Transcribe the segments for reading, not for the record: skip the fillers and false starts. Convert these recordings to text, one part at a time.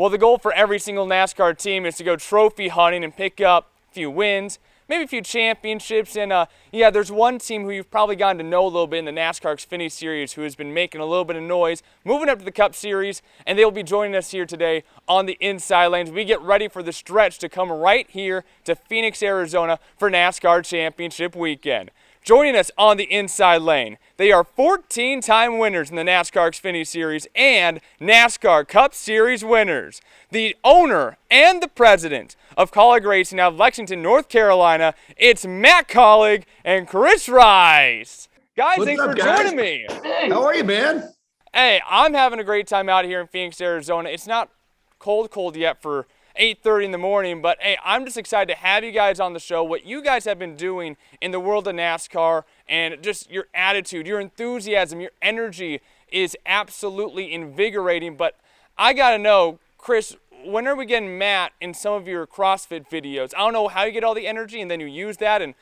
Well, the goal for every single NASCAR team is to go trophy hunting and pick up a few wins, maybe a few championships. And yeah, there's one team who you've probably gotten to know a little bit in the NASCAR Xfinity Series who has been making a little bit of noise, moving up to the Cup Series, and they'll be joining us here today on the Inside Lanes. We get ready for the stretch to come right here to Phoenix, Arizona for NASCAR Championship Weekend. Joining us on the Inside Lane, they are 14-time winners in the NASCAR Xfinity Series and NASCAR Cup Series winners. The owner and the president of Kaulig Racing out of Lexington, North Carolina, it's Matt Kaulig and Chris Rice. Guys, thanks for joining me. Hey, how are you, man? Hey, I'm having a great time out here in Phoenix, Arizona. It's not cold yet for 8:30 in the morning, but hey, I'm just excited to have you guys on the show, what you guys have been doing in the world of NASCAR, and just your attitude, your enthusiasm, your energy is absolutely invigorating. But I gotta know, Chris, when are we getting Matt in some of your CrossFit videos? I don't know how you get all the energy and then you use that, and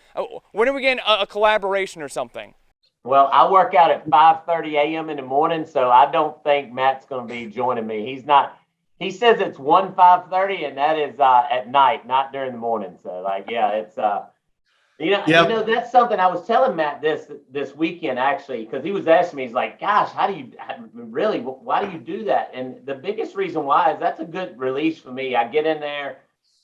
when are we getting a collaboration or something? Well, I work out at 5:30 a.m. in the morning, so I don't think Matt's going to be joining me. He's not. He says it's 5:30, and that is at night, not during the morning. So, like, yeah, it's that's something I was telling Matt this weekend actually, because he was asking me, he's like, "Gosh, why do you do that?" And the biggest reason why is that's a good release for me. I get in there.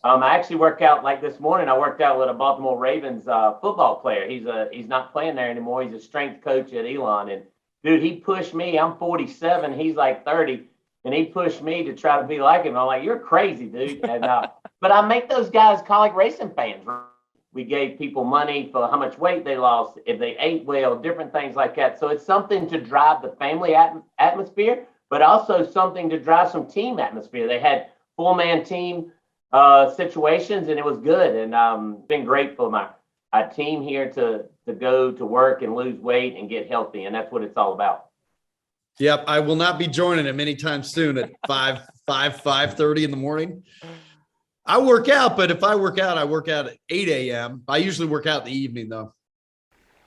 I actually work out like this morning. I worked out with a Baltimore Ravens football player. He's not playing there anymore. He's a strength coach at Elon, and dude, he pushed me. I'm 47. He's like 30. And he pushed me to try to be like him. I'm like, you're crazy, dude. And but I make those guys Kaulig racing fans. We gave people money for how much weight they lost, if they ate well, different things like that. So it's something to drive the family atmosphere, but also something to drive some team atmosphere. They had full-man team situations, and it was good. And been great for my team here to go to work and lose weight and get healthy. And that's what it's all about. Yep, I will not be joining him anytime soon at 5:30 in the morning. I work out, but if I work out at 8 a.m. I usually work out in the evening, though.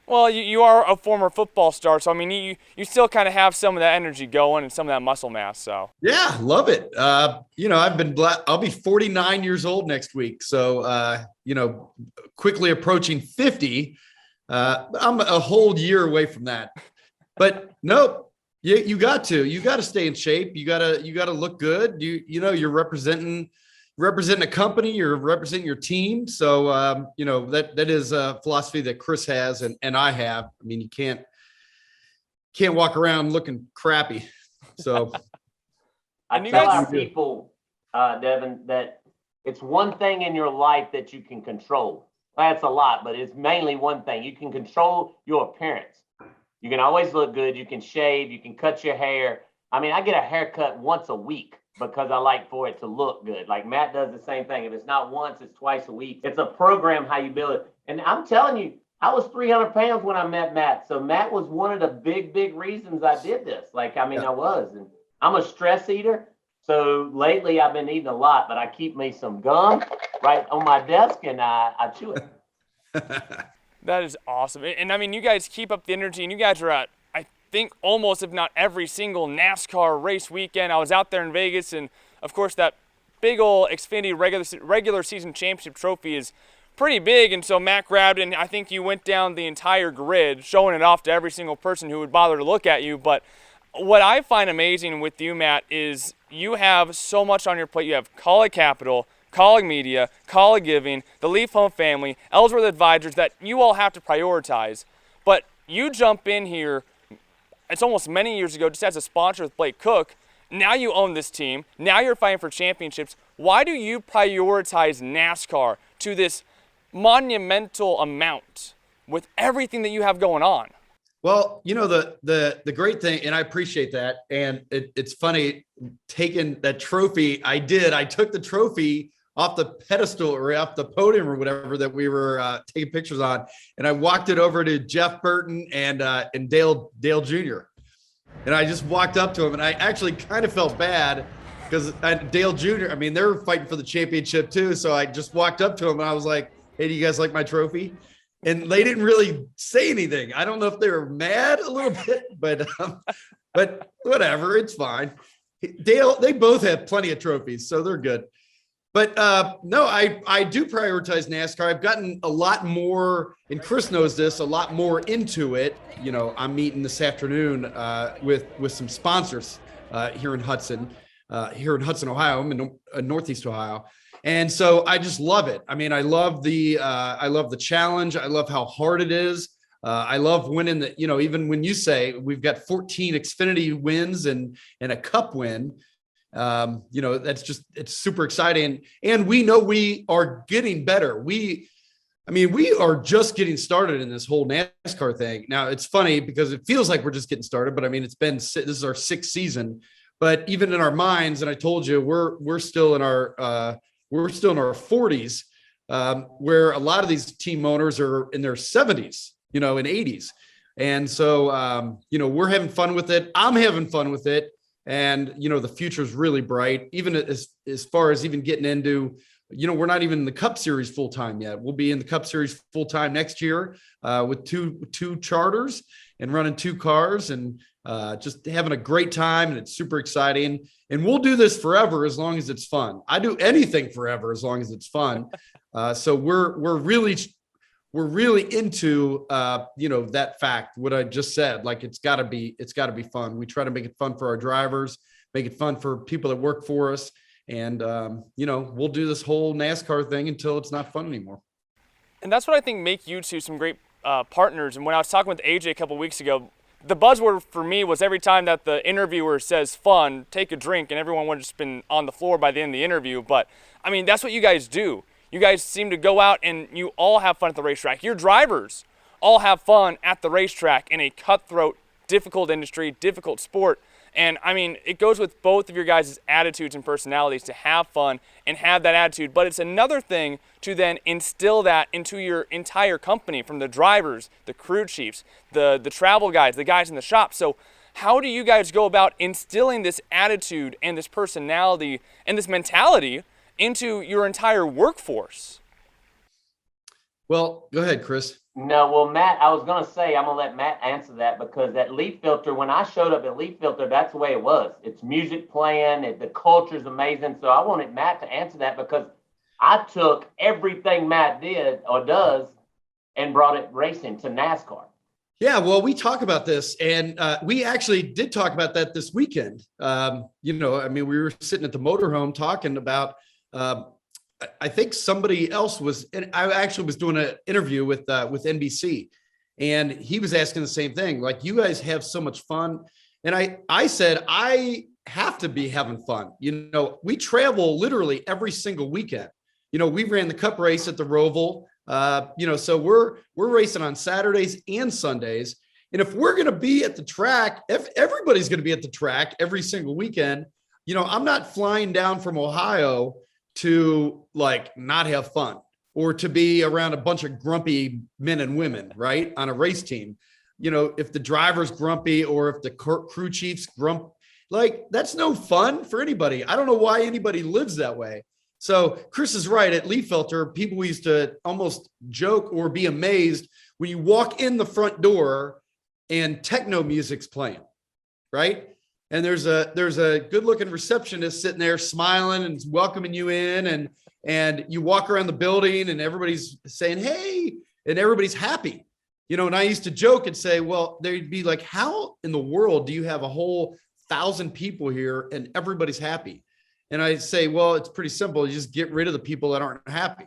Well, you are a former football star, so I mean, you still kind of have some of that energy going and some of that muscle mass. So yeah, love it. I'll be 49 years old next week, so quickly approaching 50. I'm a whole year away from that, but nope. You got to stay in shape. You got to look good. You're representing a company, you're representing your team. So, that is a philosophy that Chris has and I have. I mean, you can't walk around looking crappy. So I tell our people, Devon, that it's one thing in your life that you can control. That's a lot, but it's mainly one thing. You can control your appearance. You can always look good. You can shave. You can cut your hair. I mean, I get a haircut once a week because I like for it to look good. Like Matt does the same thing. If it's not once, it's twice a week. It's a program how you build it. And I'm telling you, I was 300 pounds when I met Matt. So Matt was one of the big reasons I did this. I was. And I'm a stress eater. So lately I've been eating a lot, but I keep me some gum right on my desk and I chew it. That is awesome. And I mean, you guys keep up the energy, and you guys are at, I think, almost, if not every single NASCAR race weekend. I was out there in Vegas, and of course, that big old Xfinity regular season championship trophy is pretty big. And so Matt grabbed it, and I think you went down the entire grid, showing it off to every single person who would bother to look at you. But what I find amazing with you, Matt, is you have so much on your plate. You have Kaulig Capital, Kaulig Media, Kaulig Giving, the Leaf Home family, Ellsworth Advisors that you all have to prioritize. But you jump in here, it's almost many years ago, just as a sponsor with Blake Cook. Now you own this team. Now you're fighting for championships. Why do you prioritize NASCAR to this monumental amount with everything that you have going on? Well, the great thing, and I appreciate that. And it's funny, taking that trophy, I took the trophy off the pedestal or off the podium or whatever that we were taking pictures on. And I walked it over to Jeff Burton and Dale Jr. And I just walked up to him, and I actually kind of felt bad because Dale Jr., I mean, they were fighting for the championship too. So I just walked up to him and I was like, "Hey, do you guys like my trophy?" And they didn't really say anything. I don't know if they were mad a little bit, but whatever, it's fine. they both have plenty of trophies, so they're good. But no, I do prioritize NASCAR. I've gotten a lot more, and Chris knows this, a lot more into it. You know, I'm meeting this afternoon with some sponsors here in Hudson, Ohio. I'm in Northeast Ohio. And so I just love it. I mean, I love the challenge. I love how hard it is. I love winning the, even when you say we've got 14 Xfinity wins and a cup win, it's super exciting. And we know we are getting better. We are just getting started in this whole NASCAR thing. Now it's funny because it feels like we're just getting started, but I mean, this is our 6th season, but even in our minds, and I told you, we're still in our 40s, where a lot of these team owners are in their 70s, and 80s. And so, we're having fun with it. I'm having fun with it. And, the future is really bright, even as far as even getting into, we're not even in the Cup Series full time yet. We'll be in the Cup Series full time next year with two charters and running 2 cars and just having a great time. And it's super exciting. And we'll do this forever as long as it's fun. I do anything forever as long as it's fun. So we're really into that fact, what I just said. Like it's got to be fun. We try to make it fun for our drivers, make it fun for people that work for us, and we'll do this whole NASCAR thing until it's not fun anymore. And that's what I think make you two some great partners. And when I was talking with AJ a couple of weeks ago, the buzzword for me was every time that the interviewer says fun, take a drink, and everyone would have just been on the floor by the end of the interview. But I mean, that's what you guys do. You guys seem to go out and you all have fun at the racetrack. Your drivers all have fun at the racetrack in a cutthroat, difficult industry, difficult sport. And I mean, it goes with both of your guys' attitudes and personalities to have fun and have that attitude. But it's another thing to then instill that into your entire company, from the drivers, the crew chiefs, the travel guys, the guys in the shop. So how do you guys go about instilling this attitude and this personality and this mentality into your entire workforce? Well, go ahead, Chris. No, well, Matt, I was going to say, I'm going to let Matt answer that, because at Leaf Filter, when I showed up at Leaf Filter, that's the way it was. It's music playing, the culture's amazing. So I wanted Matt to answer that, because I took everything Matt did or does and brought it racing to NASCAR. Yeah, well, we talk about this, and we actually did talk about that this weekend. We were sitting at the motorhome talking about, I think somebody else was, and I actually was doing an interview with NBC, and he was asking the same thing. Like, you guys have so much fun. And I said, I have to be having fun. We travel literally every single weekend. We ran the Cup race at the Roval. So we're racing on Saturdays and Sundays. And if we're going to be at the track, if everybody's going to be at the track every single weekend, I'm not flying down from Ohio to not have fun or to be around a bunch of grumpy men and women, right, on a race team. If the driver's grumpy or if the crew chief's that's no fun for anybody. I don't know why anybody lives that way. So Chris is right. At Leaf Filter, people used to almost joke or be amazed when you walk in the front door and techno music's playing, right? And there's a good looking receptionist sitting there smiling and welcoming you in, and you walk around the building and everybody's saying, hey, and everybody's happy. And I used to joke and say, well, they'd be like, how in the world do you have a whole 1,000 people here and everybody's happy? And I say, well, it's pretty simple. You just get rid of the people that aren't happy,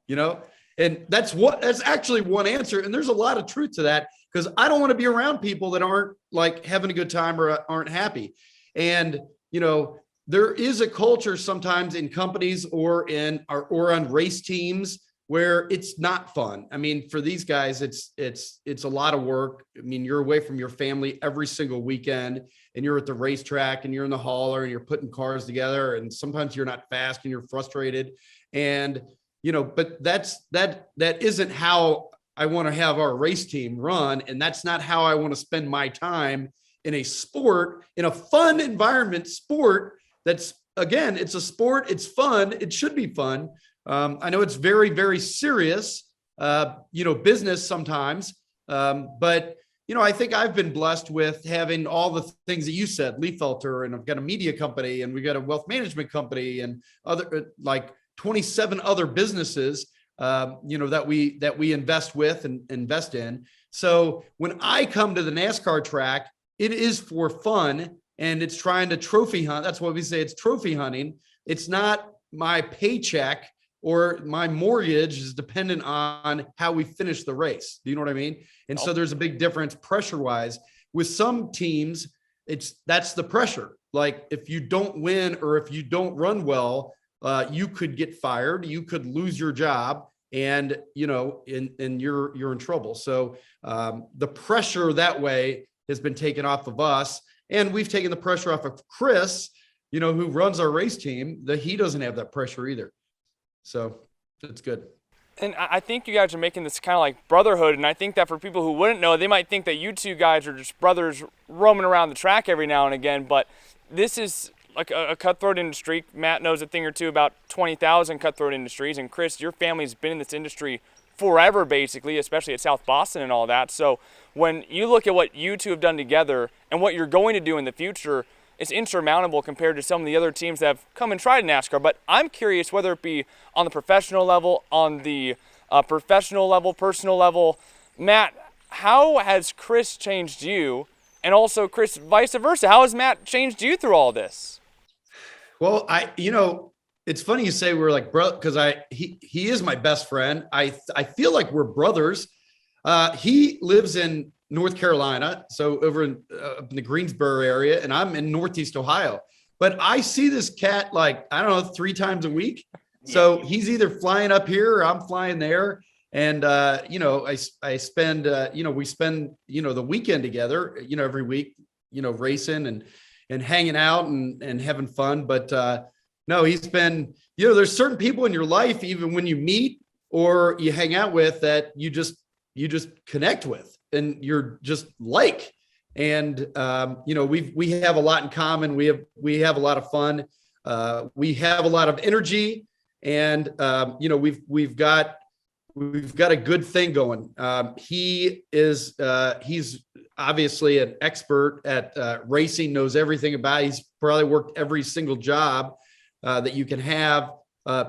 and that's actually one answer. And there's a lot of truth to that, because I don't want to be around people that aren't having a good time or aren't happy. And, there is a culture sometimes in companies or on race teams where it's not fun. I mean, for these guys, it's a lot of work. I mean, you're away from your family every single weekend, and you're at the racetrack and you're in the hauler and you're putting cars together. And sometimes you're not fast and you're frustrated. And, but that isn't how I want to have our race team run. And that's not how I want to spend my time in a sport, in a fun environment sport. That's, again, it's a sport. It's fun. It should be fun. I know it's very, very serious, business sometimes. But I think I've been blessed with having all the things that you said, Leaf Filter, and I've got a media company, and we got a wealth management company, and other like 27 other businesses, that we invest with and invest in. So when I come to the NASCAR track, it is for fun, and it's trying to trophy hunt. That's what we say. It's trophy hunting. It's not my paycheck or my mortgage is dependent on how we finish the race. Do you know what I mean? And so there's a big difference pressure wise. With some teams, that's the pressure. Like if you don't win or if you don't run well, you could get fired, you could lose your job, and you're in trouble. So the pressure that way has been taken off of us, and we've taken the pressure off of Chris, who runs our race team, that he doesn't have that pressure either. So it's good. And I think you guys are making this kind of like brotherhood, and I think that for people who wouldn't know, they might think that you two guys are just brothers roaming around the track every now and again, but this is like a cutthroat industry. Matt knows a thing or two about 20,000 cutthroat industries, and Chris, your family's been in this industry forever, basically, especially at South Boston and all that. So when you look at what you two have done together and what you're going to do in the future, it's insurmountable compared to some of the other teams that have come and tried NASCAR. But I'm curious, whether it be on the professional level, on the personal level, Matt, how has Chris changed you? And also, Chris, vice versa, how has Matt changed you through all this? Well, it's funny you say we're like bro, because he is my best friend. I feel like we're brothers. He lives in North Carolina, so over in the Greensboro area, and I'm in Northeast Ohio. But I see this cat like, I don't know, 3 times a week. So he's either flying up here or I'm flying there. And, I spend, we spend, the weekend together, every week, racing and hanging out and having fun. But no, he's been, there's certain people in your life, even when you meet or you hang out with, that you just connect with. And you're just like, and we have a lot in common. We have a lot of fun. We have a lot of energy, and we've got a good thing going. He's obviously an expert at racing, knows everything about it. He's probably worked every single job that you can have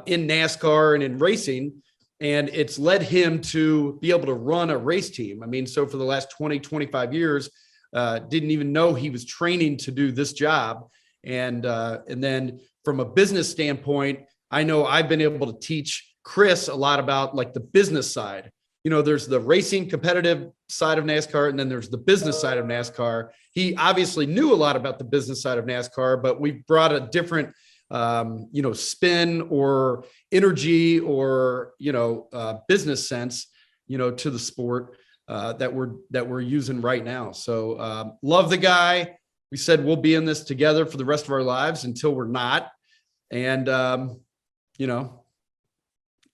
in NASCAR and in racing. And it's led him to be able to run a race team. I mean, so for the last 20, 25 years, didn't even know he was training to do this job. And then from a business standpoint, I know I've been able to teach Chris a lot about like the business side. There's the racing competitive side of NASCAR, and then there's the business side of NASCAR. He obviously knew a lot about the business side of NASCAR, but we brought a different spin or energy or, business sense, to the sport that we're using right now. So love the guy. We said we'll be in this together for the rest of our lives until we're not. And,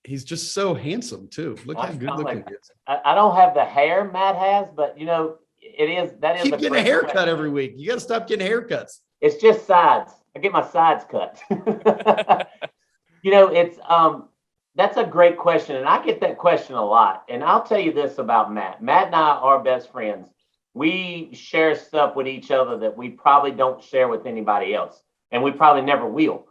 he's just so handsome too. Look how good looking he is. I don't have the hair Matt has, but that is keep getting a haircut every week. You got to stop getting haircuts. It's just sides. I get my sides cut. That's a great question. And I get that question a lot. And I'll tell you this about Matt. Matt and I are best friends. We share stuff with each other that we probably don't share with anybody else. And we probably never will.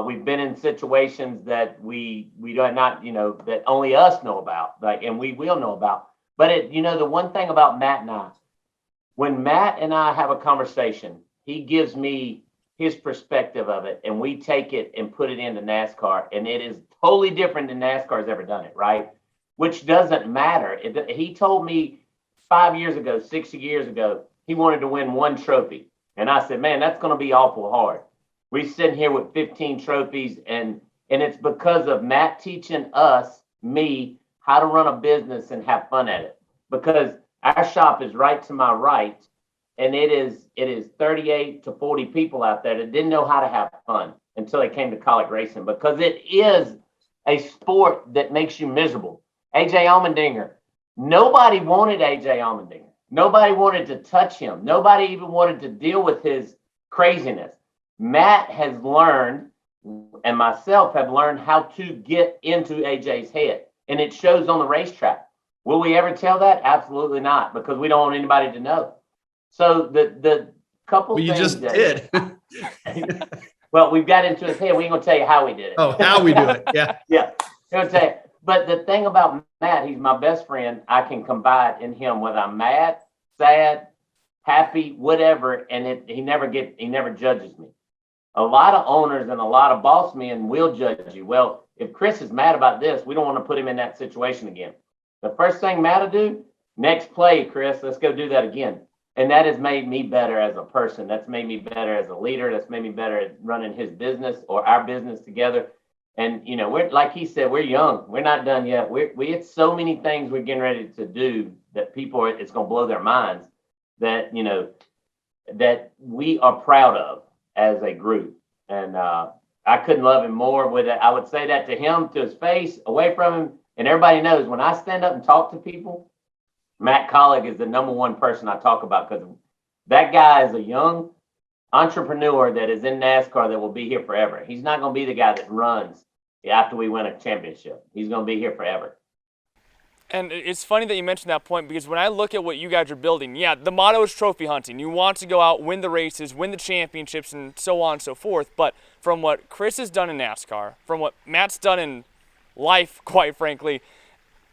We've been in situations that we do not, that only us know about, and we will know about. But the one thing about Matt and I, when Matt and I have a conversation, he gives me his perspective of it, and we take it and put it into NASCAR, and it is totally different than NASCAR has ever done it, right? Which doesn't matter. He told me 5 years ago, 6 years ago, he wanted to win 1 trophy. And I said, man, that's going to be awful hard. We're sitting here with 15 trophies, and it's because of Matt teaching me, how to run a business and have fun at it. Because our shop is right to my right, and it is 38 to 40 people out there that didn't know how to have fun until they came to Kaulig racing, because it is a sport that makes you miserable. AJ Allmendinger, nobody wanted AJ Allmendinger. Nobody wanted to touch him. Nobody even wanted to deal with his craziness. Matt has learned, and myself have learned, how to get into AJ's head, and it shows on the racetrack. Will we ever tell that? Absolutely not, because we don't want anybody to know. So the couple Well, you things just did. well, we've got into his head. We ain't gonna tell you how we did it. Oh, how we do it. Yeah. Yeah. I'm gonna tell you. But the thing about Matt, he's my best friend. I can confide in him whether I'm mad, sad, happy, whatever, and he never judges me. A lot of owners and a lot of boss men will judge you. Well, if Chris is mad about this, we don't want to put him in that situation again. The first thing Matt will do, next play, Chris, let's go do that again. And that has made me better as a person. That's made me better as a leader. That's made me better at running his business or our business together. And, we're, like he said, we're young. We're not done yet. We have so many things we're getting ready to do that it's going to blow their minds that, that we are proud of as a group. And I couldn't love him more with it. I would say that to him, to his face, away from him. And everybody knows when I stand up and talk to people, Matt Kaulig is the number one person I talk about, because that guy is a young entrepreneur that is in NASCAR that will be here forever. He's not going to be the guy that runs after we win a championship. He's going to be here forever. And it's funny that you mentioned that point, because when I look at what you guys are building, yeah, the motto is trophy hunting. You want to go out, win the races, win the championships, and so on and so forth. But from what Chris has done in NASCAR, from what Matt's done in life, quite frankly,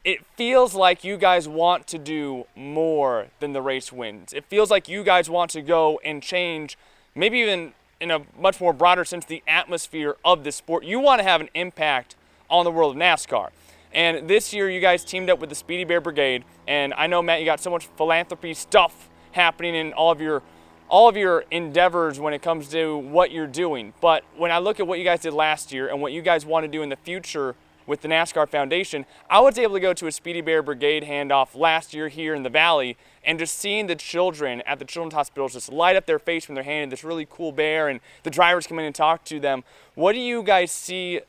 it feels like you guys want to do more than the race wins. It feels like you guys want to go and change, maybe even in a much more broader sense, the atmosphere of the sport. You want to have an impact on the world of NASCAR. And this year you guys teamed up with the Speedy Bear Brigade. And I know, Matt, you got so much philanthropy stuff happening in all of your endeavors when it comes to what you're doing. But when I look at what you guys did last year and what you guys want to do in the future with the NASCAR Foundation, I was able to go to a Speedy Bear Brigade handoff last year here in the Valley, and just seeing the children at the children's hospitals just light up their face when they're handed this really cool bear, and the drivers come in and talk to them. What do you guys see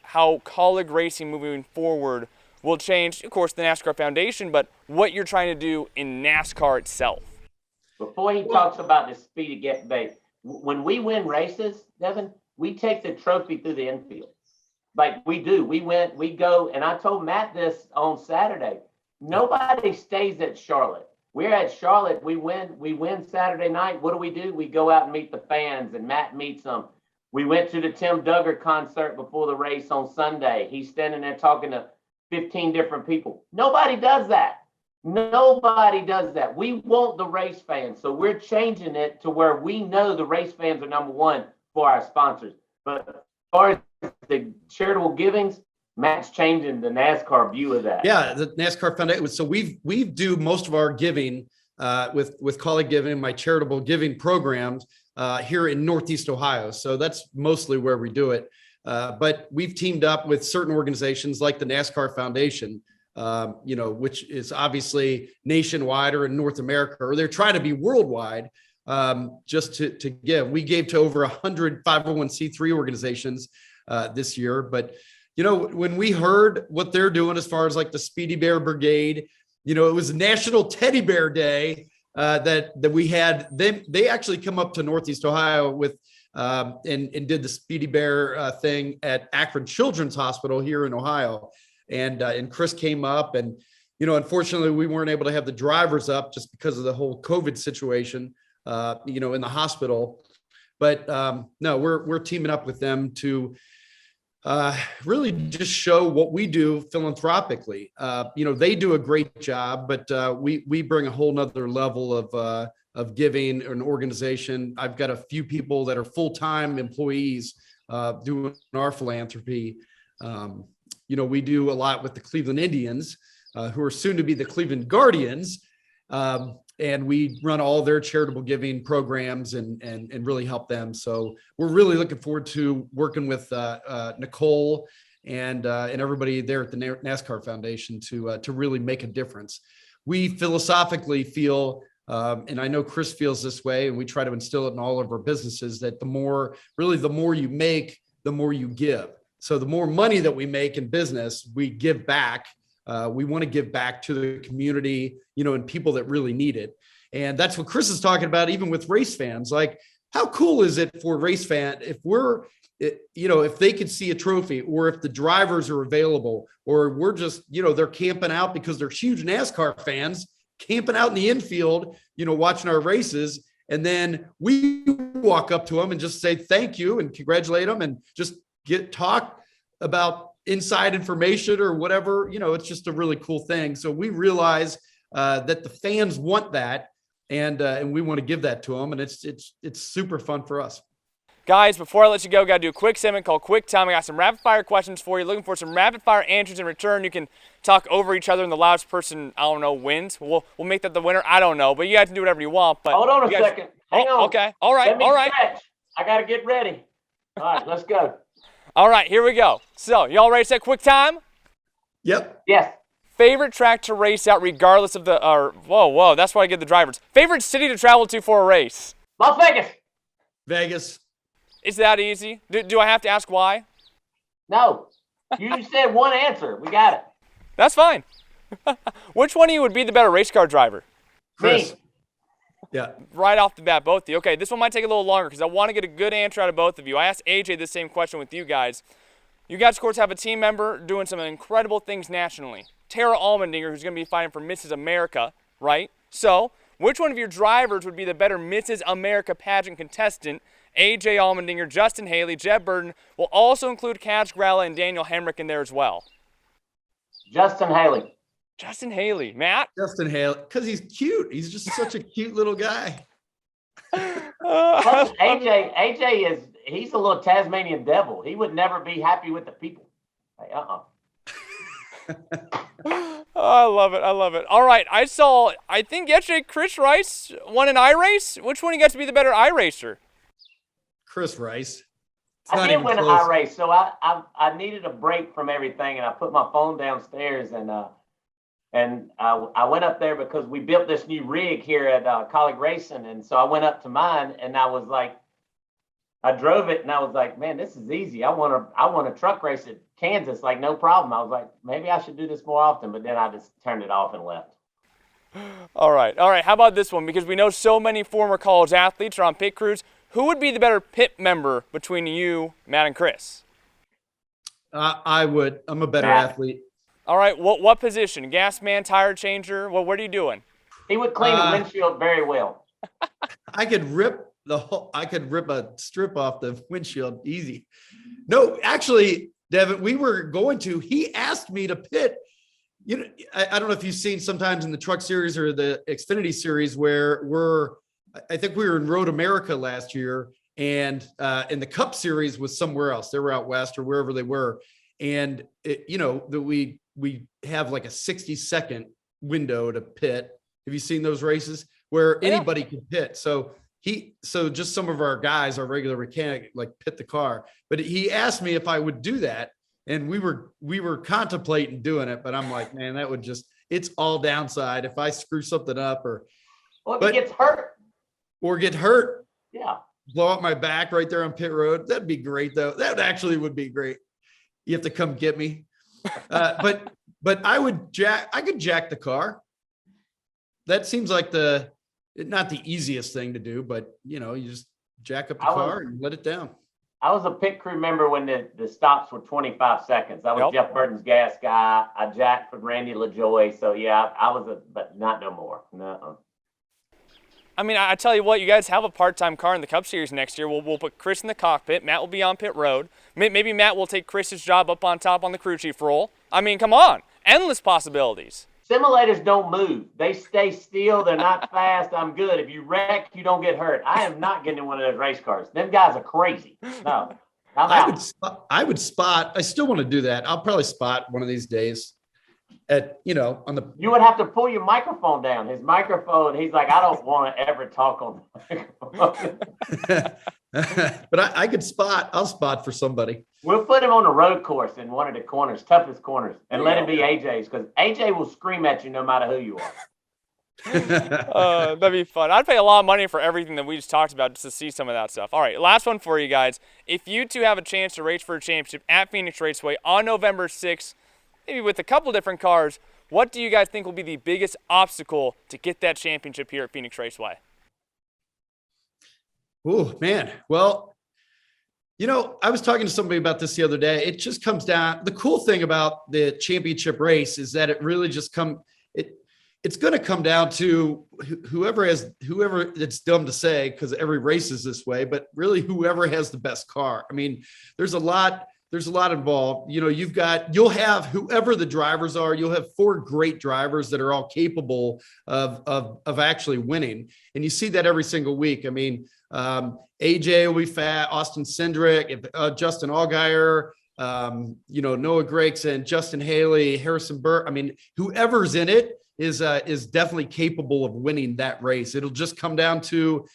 how Kaulig racing moving forward will change, of course, the NASCAR Foundation, but what you're trying to do in NASCAR itself? Before he talks about the Speedy Get Bait, when we win races, Devon, we take the trophy through the infield. Like we do. We go, and I told Matt this on Saturday. Nobody stays at Charlotte. We're at Charlotte. We win Saturday night. What do? We go out and meet the fans, and Matt meets them. We went to the Tim Duggar concert before the race on Sunday. He's standing there talking to 15 different people. Nobody does that. Nobody does that. We want the race fans. So we're changing it to where we know the race fans are number one for our sponsors. But as far as the charitable givings, Matt's changing the NASCAR view of that. Yeah, the NASCAR Foundation. So we do most of our giving with Kaulig Giving, my charitable giving programs here in Northeast Ohio. So that's mostly where we do it. But we've teamed up with certain organizations like the NASCAR Foundation, which is obviously nationwide or in North America, or they're trying to be worldwide, just to give. We gave to over 100 501c3 organizations this year. But, when we heard what they're doing as far as like the Speedy Bear Brigade, it was National Teddy Bear Day that we had. They actually come up to Northeast Ohio with and did the Speedy Bear thing at Akron Children's Hospital here in Ohio. And Chris came up, and, unfortunately we weren't able to have the drivers up just because of the whole COVID situation, in the hospital. But no, we're teaming up with them to really just show what we do philanthropically. They do a great job, but we bring a whole nother level of giving an organization. I've got a few people that are full-time employees doing our philanthropy. We do a lot with the Cleveland Indians, who are soon to be the Cleveland Guardians. And we run all their charitable giving programs and really help them. So we're really looking forward to working with Nicole and everybody there at the NASCAR Foundation to really make a difference. We philosophically feel, and I know Chris feels this way, and we try to instill it in all of our businesses, that the more you make, the more you give. So the more money that we make in business, we give back. We want to give back to the community, and people that really need it. And that's what Chris is talking about, even with race fans. Like, how cool is it for a race fan if if they could see a trophy, or if the drivers are available, or we're just, they're camping out because they're huge NASCAR fans, camping out in the infield, watching our races. And then we walk up to them and just say thank you and congratulate them and just talk about inside information or whatever. It's just a really cool thing. So we realize that the fans want that, and we want to give that to them, and it's super fun for us. Guys, before I let you go, got to do a quick segment called Quick Time. I got some rapid fire questions for you. Looking for some rapid fire answers in return. You can talk over each other, and the loudest person, I don't know, wins. We'll make that the winner. I don't know, but you guys can do whatever you want. But hold on a second. Hang on. Okay. All right. All right. Stretch. I got to get ready. All right, let's go. All right, here we go. So, y'all ready to set quick time? Yep. Yes. Favorite track to race at, regardless of the. Whoa. That's why I give the drivers. Favorite city to travel to for a race? Las Vegas. Vegas. Is that easy? Do I have to ask why? No. You said one answer. We got it. That's fine. Which one of you would be the better race car driver? Chris. Me. Yeah. Right off the bat, both of you. Okay, this one might take a little longer because I want to get a good answer out of both of you. I asked AJ the same question with you guys. You guys, of course, have a team member doing some incredible things nationally. Tara Allmendinger, who's going to be fighting for Mrs. America, right? So, which one of your drivers would be the better Mrs. America pageant contestant? AJ Allmendinger, Justin Haley, Jeb Burton. Will also include Cash Gralla and Daniel Hemrick in there as well. Justin Haley. Justin Haley. Matt? Justin Haley, because he's cute. He's just such a cute little guy. Plus, AJ he's a little Tasmanian devil. He would never be happy with the people. Like, Oh, I love it. All right, I think yesterday Chris Rice won an iRace. Which one of you got to be the better iRacer? Chris Rice. I did win an iRace, so I needed a break from everything, and I put my phone downstairs, and I went up there because we built this new rig here at Kaulig Racing, and so I went up to mine, and I drove it, and I was like, man, this is easy. I want to truck race at Kansas, like no problem. I was like, maybe I should do this more often, but then I just turned it off and left. All right. How about this one? Because we know so many former college athletes are on pit crews. Who would be the better pit member between you, Matt, and Chris? I would. I'm a better Matt. athlete. All right. What position? Gas man, tire changer? What are you doing? He would clean the windshield very well. I could rip a strip off the windshield easy. No, actually, Devon, he asked me to pit. I don't know if you've seen sometimes in the Truck Series or the Xfinity Series where I think we were in Road America last year, and in the Cup Series was somewhere else. They were out west or wherever they were. And that we have like a 60-second window to pit. Have you seen those races where anybody can pit? So just some of our guys, our regular mechanic, like pit the car. But he asked me if I would do that, and we were contemplating doing it. But I'm like, man, that would it's all downside if I screw something up or he gets hurt. Or get hurt. Yeah. Blow up my back right there on pit road. That'd be great, though. That actually would be great. You have to come get me. But I could jack the car. That seems like not the easiest thing to do, but you just jack up the car and let it down. I was a pit crew member when the stops were 25 seconds. I was Jeff Burton's gas guy. I jacked for Randy LaJoy. So yeah, I was but not no more. No. I mean, I tell you what, you guys have a part-time car in the Cup Series next year. We'll put Chris in the cockpit. Matt will be on pit road. Maybe Matt will take Chris's job up on top on the crew chief role. I mean, come on. Endless possibilities. Simulators don't move. They stay still. They're not fast. I'm good. If you wreck, you don't get hurt. I am not getting in one of those race cars. Them guys are crazy. No. I would spot. I still want to do that. I'll probably spot one of these days. On the. You would have to pull your microphone down. His microphone. He's like, I don't want to ever talk on the microphone. But I could spot. I'll spot for somebody. We'll put him on the road course in one of the corners, toughest corners, and let him be AJ's, because AJ will scream at you no matter who you are. That'd be fun. I'd pay a lot of money for everything that we just talked about just to see some of that stuff. All right, last one for you guys. If you two have a chance to race for a championship at Phoenix Raceway on November 6th, maybe with a couple different cars, what do you guys think will be the biggest obstacle to get that championship here at Phoenix Raceway? Oh, man. Well, I was talking to somebody about this the other day. It just comes down. The cool thing about the championship race is that it really just it's going to come down to whoever, it's dumb to say because every race is this way, but really whoever has the best car. I mean, there's a lot involved. You'll have whoever the drivers are, you'll have 4 great drivers that are all capable of actually winning. And you see that every single week. I mean, AJ will be fat, Austin Cindric, Justin Allgaier, Noah Gragson, Justin Haley, Harrison Burke. I mean, whoever's in it is definitely capable of winning that race. It'll just come down to,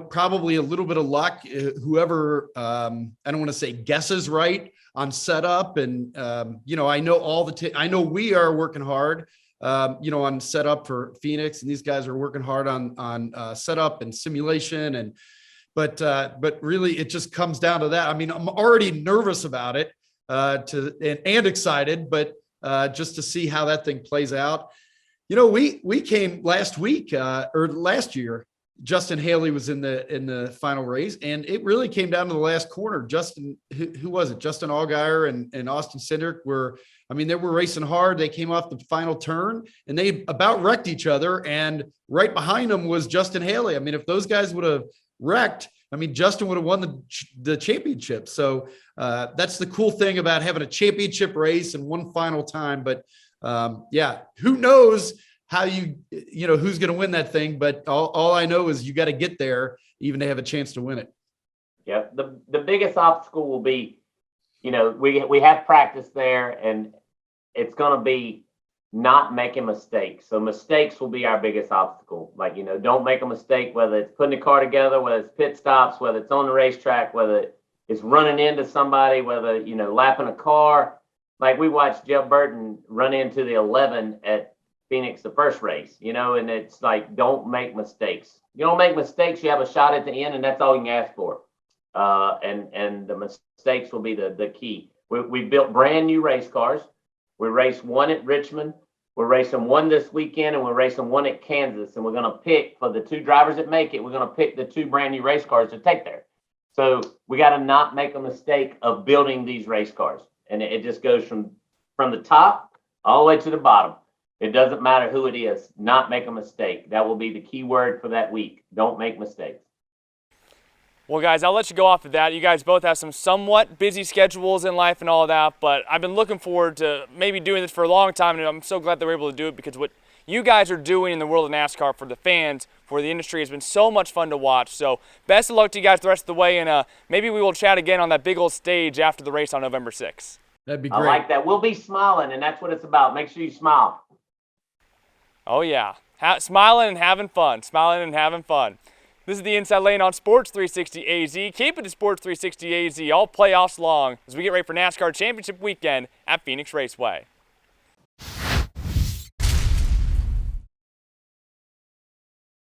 probably a little bit of luck. Whoever, I don't want to say guesses right on setup. And, I know I know we are working hard, on setup for Phoenix, and these guys are working hard on setup and simulation. But really it just comes down to that. I mean, I'm already nervous about it, and excited, but just to see how that thing plays out. We came last week, or last year, Justin Haley was in the final race, and it really came down to the last corner. Justin, who was it? Justin Allgaier and Austin Cindric they were racing hard. They came off the final turn and they about wrecked each other. And right behind them was Justin Haley. I mean, if those guys would have wrecked, Justin would have won the championship. So that's the cool thing about having a championship race and one final time. But who knows how who's going to win that thing. But all I know is you got to get there even to have a chance to win it. Yeah. The biggest obstacle will be, we have practice there, and it's going to be not making mistakes. So mistakes will be our biggest obstacle. Like, don't make a mistake, whether it's putting the car together, whether it's pit stops, whether it's on the racetrack, whether it's running into somebody, whether, lapping a car. Like we watched Jeff Burton run into the 11 at Phoenix, the first race, and it's like, don't make mistakes. You don't make mistakes, you have a shot at the end, and that's all you can ask for. And the mistakes will be the key. We built brand new race cars. We raced one at Richmond. We're racing one this weekend, and we're racing one at Kansas. And we're going to pick, for the 2 drivers that make it, we're going to pick the 2 brand new race cars to take there. So we got to not make a mistake of building these race cars. And it just goes from the top all the way to the bottom. It doesn't matter who it is. Not make a mistake. That will be the key word for that week. Don't make mistakes. Well, guys, I'll let you go off of that. You guys both have some somewhat busy schedules in life and all that, but I've been looking forward to maybe doing this for a long time, and I'm so glad that we're able to do it, because what you guys are doing in the world of NASCAR for the fans, for the industry, has been so much fun to watch. So best of luck to you guys the rest of the way, and maybe we will chat again on that big old stage after the race on November 6th. That'd be great. I like that. We'll be smiling, and that's what it's about. Make sure you smile. Oh, yeah. Smiling and having fun. Smiling and having fun. This is the Inside Lane on Sports 360 AZ. Keep it to Sports 360 AZ all playoffs long as we get ready for NASCAR Championship Weekend at Phoenix Raceway.